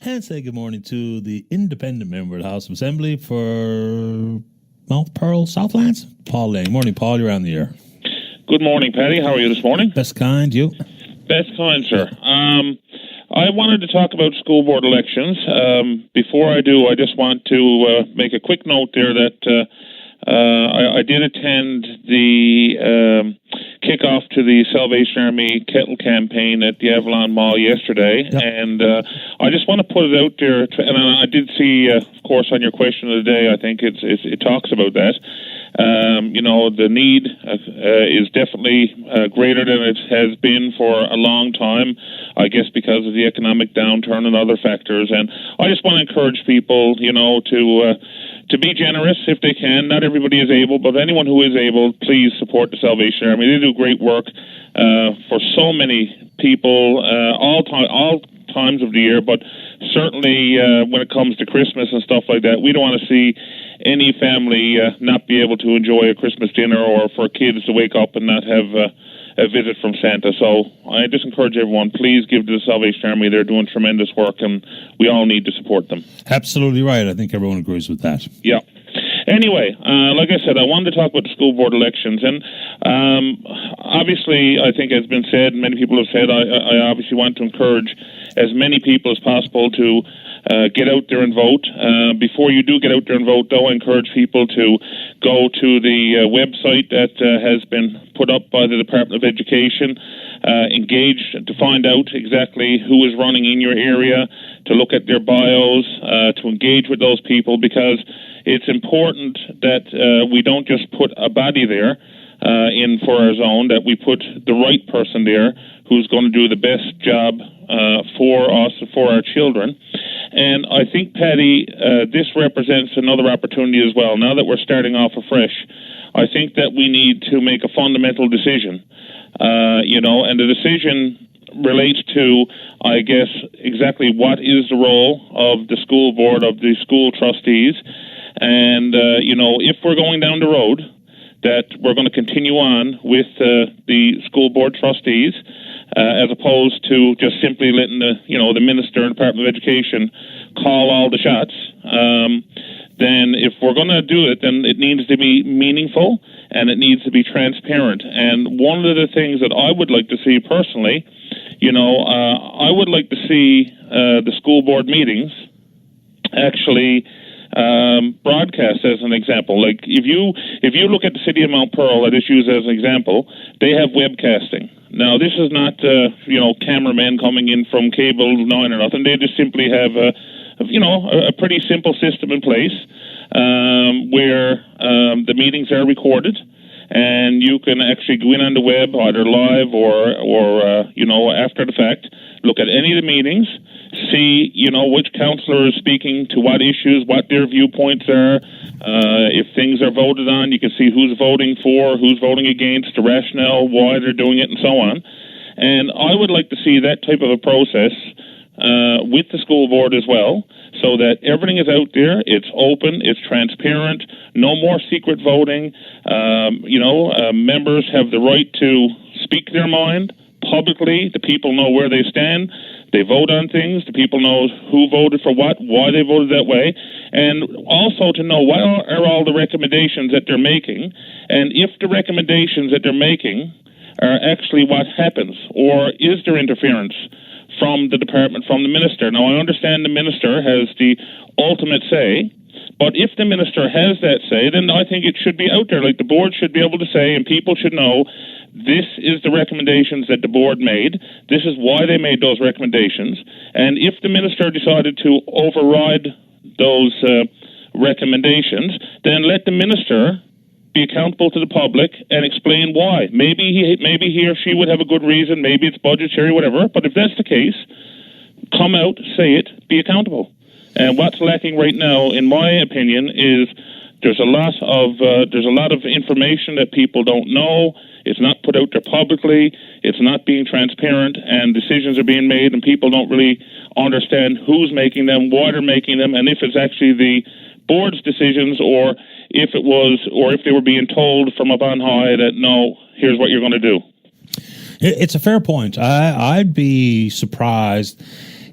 and say good morning to the independent member of the House of Assembly for Mount Pearl, Southlands, Paul Lane. Morning, Paul. You're on the air. Good morning, Paddy. How are you this morning? Best kind, you? Best kind, sir. I wanted to talk about school board elections. Before I do, I just want to make a quick note there that I did attend the kickoff to the Salvation Army kettle campaign at the Avalon Mall yesterday, Yep. and I just want to put it out there. And I did see, of course, on your question of the day, I think it talks about that. The need is definitely greater than it has been for a long time, I guess because of the economic downturn and other factors. And I just want to encourage people, to be generous if they can. Not everybody is able, but anyone who is able, please support the Salvation Army. They do great work for so many people, all times of the year, but certainly when it comes to Christmas and stuff like that, we don't want to see any family not be able to enjoy a Christmas dinner, or for kids to wake up and not have a visit from Santa. So I just encourage everyone, please give to the Salvation Army. They're doing tremendous work, and we all need to support them. Absolutely right. I think everyone agrees with that. Yeah. Anyway, like I said, I wanted to talk about the school board elections, and obviously, I think as has been said, many people have said, I obviously want to encourage as many people as possible to get out there and vote. Before you do get out there and vote, though, I encourage people to go to the website that has been put up by the Department of Education, engage to find out exactly who is running in your area, to look at their bios, to engage with those people, because it's important that we don't just put a body there in for our zone, that we put the right person there who's going to do the best job for us, for our children. And I think, Paddy, this represents another opportunity as well. Now that we're starting off afresh, I think that we need to make a fundamental decision, and the decision relates to, I guess, exactly what is the role of the school board, of the school trustees. And, if we're going down the road that we're going to continue on with the school board trustees, as opposed to just simply letting the minister and Department of Education call all the shots, then if we're going to do it, then it needs to be meaningful and it needs to be transparent. And one of the things that I would like to see personally, I would like to see the school board meetings actually broadcast, as an example. Like if you look at the city of Mount Pearl, I just use as an example, they have webcasting. Now this is not cameramen coming in from Cable 9 or nothing. They just simply have a pretty simple system in place where the meetings are recorded, and you can actually go in on the web, either live or after the fact, look at any of the meetings, see which councillor is speaking to what issues, what their viewpoints are. If things are voted on, you can see who's voting for, who's voting against, the rationale, why they're doing it, and so on. And I would like to see that type of a process with the school board as well, so that everything is out there, it's open, it's transparent, no more secret voting. Members have the right to speak their mind publicly. The people know where they stand. They vote on things. The people know who voted for what, why they voted that way, and also to know what are all the recommendations that they're making, and if the recommendations that they're making are actually what happens, or is there interference from the department, from the minister. Now, I understand the minister has the ultimate say, but if the minister has that say, then I think it should be out there. Like the board should be able to say, and people should know, this is the recommendations that the board made. This is why they made those recommendations. And if the minister decided to override those recommendations, then let the minister be accountable to the public and explain why. Maybe he or she would have a good reason. Maybe it's budgetary, whatever. But if that's the case, come out, say it, be accountable. And what's lacking right now, in my opinion, is there's a lot of information that people don't know. It's not put out there publicly. It's not being transparent, and decisions are being made, and people don't really understand who's making them, why they're making them, and if it's actually the board's decisions, or if they were being told from up on high that, no, here's what you're going to do. It's a fair point. I'd be surprised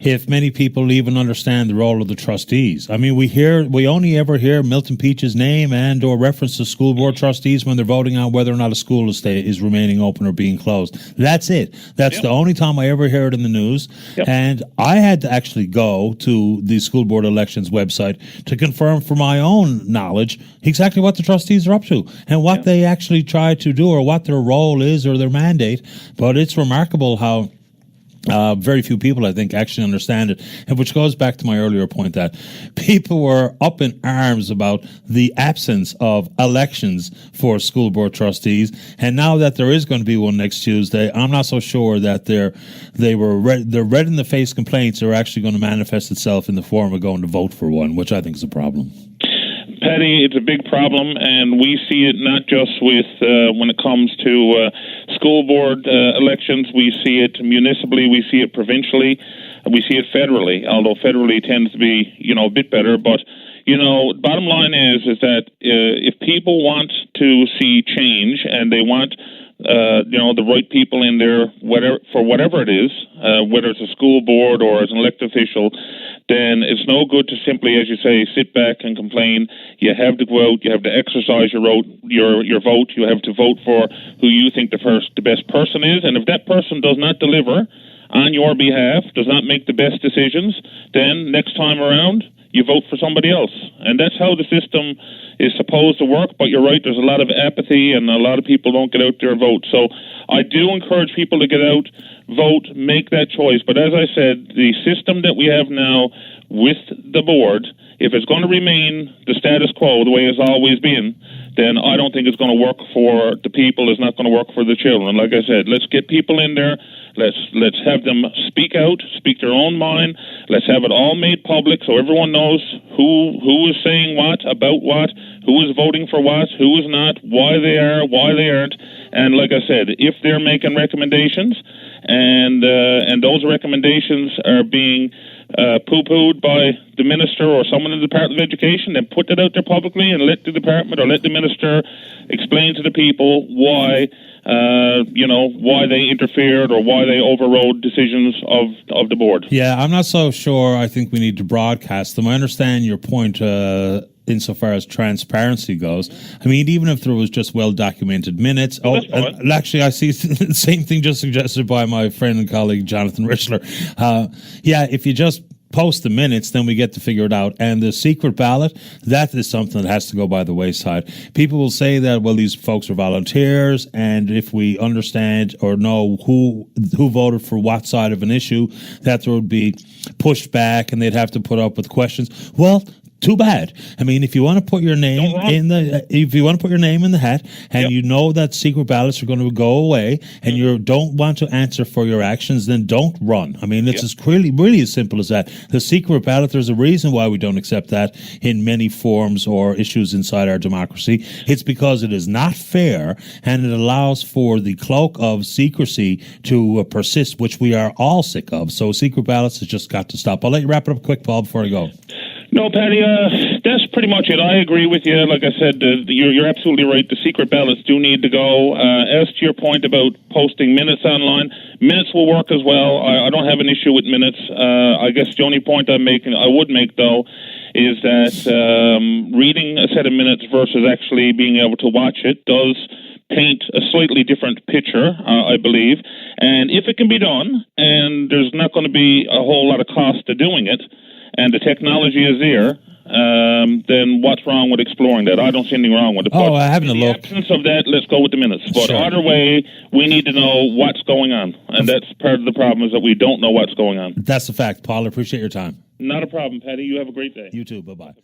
if many people even understand the role of the trustees. I mean, we only ever hear Milton Peach's name and or reference to school board trustees when they're voting on whether or not a school is remaining open or being closed. That's it. That's the only time I ever hear it in the news. And I had to actually go to the school board elections website to confirm for my own knowledge exactly what the trustees are up to and what they actually try to do or what their role is or their mandate. But it's remarkable how very few people, I think, actually understand it, and which goes back to my earlier point that people were up in arms about the absence of elections for school board trustees, and now that there is going to be one next Tuesday, I'm not so sure that their red in the face complaints are actually going to manifest itself in the form of going to vote for one, which I think is a problem. Paddy, it's a big problem, and we see it not just with when it comes to school board elections. We see it municipally, we see it provincially, and we see it federally, although federally tends to be, a bit better. But, bottom line is that if people want to see change and they want the right people in there, whatever it is, whether it's a school board or as an elected official, then it's no good to simply, as you say, sit back and complain. You have to go out, you have to exercise your vote, you have to vote for who you think the best person is, and if that person does not deliver on your behalf, does not make the best decisions, then next time around, you vote for somebody else. And that's how the system is supposed to work, but you're right, there's a lot of apathy and a lot of people don't get out there and vote. So I do encourage people to get out, vote, make that choice. But as I said, the system that we have now with the board, if it's going to remain the status quo, the way it's always been, then I don't think it's going to work for the people. It's not going to work for the children. Like I said, let's get people in there. Let's have them speak out, speak their own mind. Let's have it all made public so everyone knows who is saying what, about what, who is voting for what, who is not, why they are, why they aren't. And like I said, if they're making recommendations and those recommendations are being poo-pooed by the minister or someone in the Department of Education, then put it out there publicly and let the department or let the minister explain to the people why they interfered or why they overrode decisions of the board. Yeah, I'm not so sure. I think we need to broadcast them. I understand your point insofar as transparency goes. I mean, even if there was just well-documented minutes. Actually, I see the same thing just suggested by my friend and colleague, Jonathan Richler. If you just post the minutes, then we get to figure it out. And the secret ballot, that is something that has to go by the wayside. People will say that, well, these folks are volunteers, and if we understand or know who voted for what side of an issue, that there would be pushback and they'd have to put up with questions. Well, too bad. I mean, if you want to put your name in the hat, and you know that secret ballots are going to go away, and you don't want to answer for your actions, then don't run. I mean, it's really as simple as that. The secret ballot, there's a reason why we don't accept that in many forms or issues inside our democracy. It's because it is not fair, and it allows for the cloak of secrecy to persist, which we are all sick of. So secret ballots has just got to stop. I'll let you wrap it up quick, Paul, before I go. No, Paddy, that's pretty much it. I agree with you. Like I said, you're absolutely right. The secret ballots do need to go. As to your point about posting minutes online, minutes will work as well. I don't have an issue with minutes. I guess the only point I would make, though, is that reading a set of minutes versus actually being able to watch it does paint a slightly different picture, I believe. And if it can be done, and there's not going to be a whole lot of cost to doing it, and the technology is there, then what's wrong with exploring that? I don't see anything wrong with it. I haven't a look. In the absence of that, let's go with the minutes. But either way, we need to know what's going on. And that's part of the problem, is that we don't know what's going on. That's a fact. Paul, I appreciate your time. Not a problem, Paddy. You have a great day. You too. Bye-bye.